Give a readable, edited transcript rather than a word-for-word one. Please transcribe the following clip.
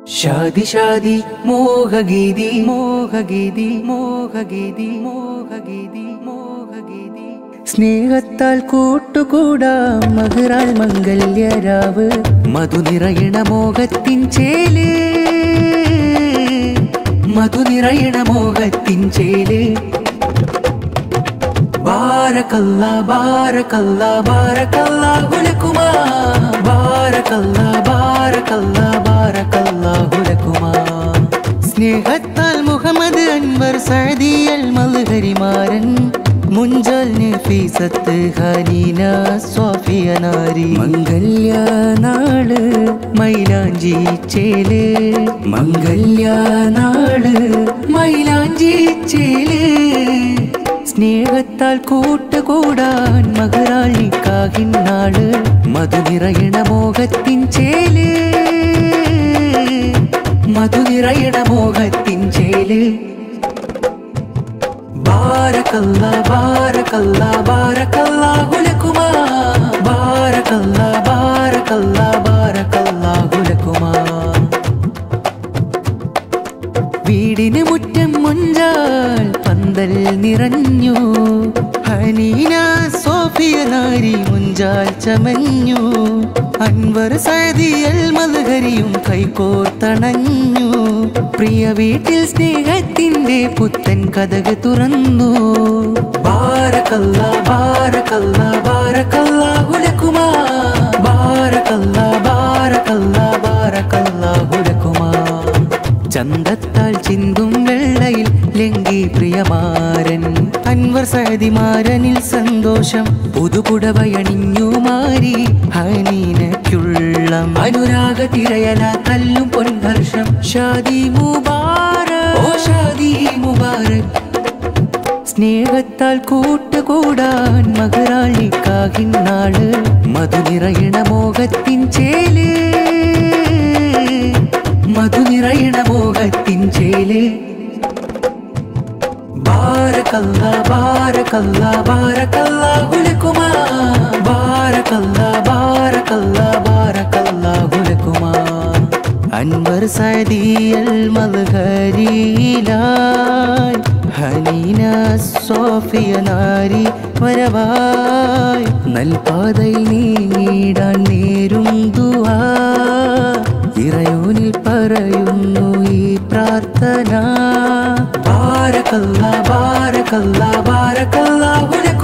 शादी शादी मोहगीदी मोहगीदी मोहगीदी मोहगीदी मोहगीदी സ്നേഹത്താൽ കൂട്ടുകൂടാം മഹറാൽ മംഗല്യരാവ് മധു നിറയണ മോഹത്തിൻ ചേല് മധു നിറയണ മോഹത്തിൻ ചേല് ബാരക്കല്ലാ ബാരക്കല്ലാ ബാരക്കല്ലാഹു ലക്കുമാ ബാരക്കല്ലാ ബാരക്കല്ലാ ബാരക്കല്ലാഹു ലക്കുമാ സ്നേഹത്താൽ മുഹമ്മദ് അൻവർ സഅദി അൽ മൽഹരിമാരൻ മുഞ്ചൽ നഫീസത്ത് ഹനീന സോഫിയ നാരി മംഗല്യ നാള് മൈലാഞ്ചി ചേല് മംഗല്യ നാള് മൈലാഞ്ചി ചേല് സ്നേഹത്താൽ കൂട്ടുകൂടാൻ മഹറാളിക്കാകിൻ നാള് മധു നിറയണ മോഹത്തിൻ ചേല് മധു നിറയണ മോഹത്തിൻ ചേല് ബാരക്കല്ലാ ബാരക്കല്ലാ ബാരക്കല്ലാഹു ലക്കുമാ ബാരക്കല്ലാ ബാരക്കല്ലാ ബാരക്കല്ലാഹു ലക്കുമാ വീടിന് മുറ്റം മുഞ്ചാൽ പന്തൽ നിറഞ്ഞു ഹനീന സോഫിയ നാരി മുഞ്ചാൽ ചമഞ്ഞു അൻവർ സഅദി അൽ മൽഹരിയും കൈകോർത്തണഞ്ഞു പ്രിയ വീട്ടിൽ സ്നേഹത്തിന്റെ പുത്തൻ കഥക് തുറന്നു ബാരക്കല്ലാ ബാരക്കല്ലാ ബാരക്കല്ലാഹു ലക്കുമാ ബാരക്കല്ലാ ബാരക്കല്ലാ ബാരക്കല്ലാഹു ലക്കുമാ ചന്തത്താൽ ചിന്തും വെള്ളയിൽ ലംഘി പ്രിയമാരൻ അൻവർ സഅദിമാരനിൽ സന്തോഷം പുതുപുടവയണിഞ്ഞു മാറി ഹനീനയ്ക്കുള്ള അനുരാഗ തിരയല കല്ലും പൊൻഹർഷം ഷാദി മുബാരക് ഓ ഷാദി മുബാരക് സ്നേഹത്താൽ കൂട്ടുകൂടാൻ മഹറാളിക്കാകിൻ നാള് മധു നിറയണ മോഹത്തിൻ ചേല് മധു നിറയണ മോഹത്തിൻ ചേല് ബാരക്കല്ലാ ബാരക്കല്ലാ ബാരക്കല്ലാഹു ലക്കുമാ ബാരക്കല്ലാ ബാരക്കല്ലാ ബാരക്കല്ലാഹു ലക്കുമാ അൻവർ സഅദി അൽ മൽഹരിയിലായി ഹനീന സോഫിയ നാരി വരവായി നൽപാതയിൽ നീങ്ങിടാൻ നേരും ദുആ ഇറയോനിൽ പറയുന്നു ഈ പ്രാർത്ഥന ബാരക്കല്ലാ ബാരക്കല്ലാ ബാരക്കല്ലാഹു ലക്കുമാ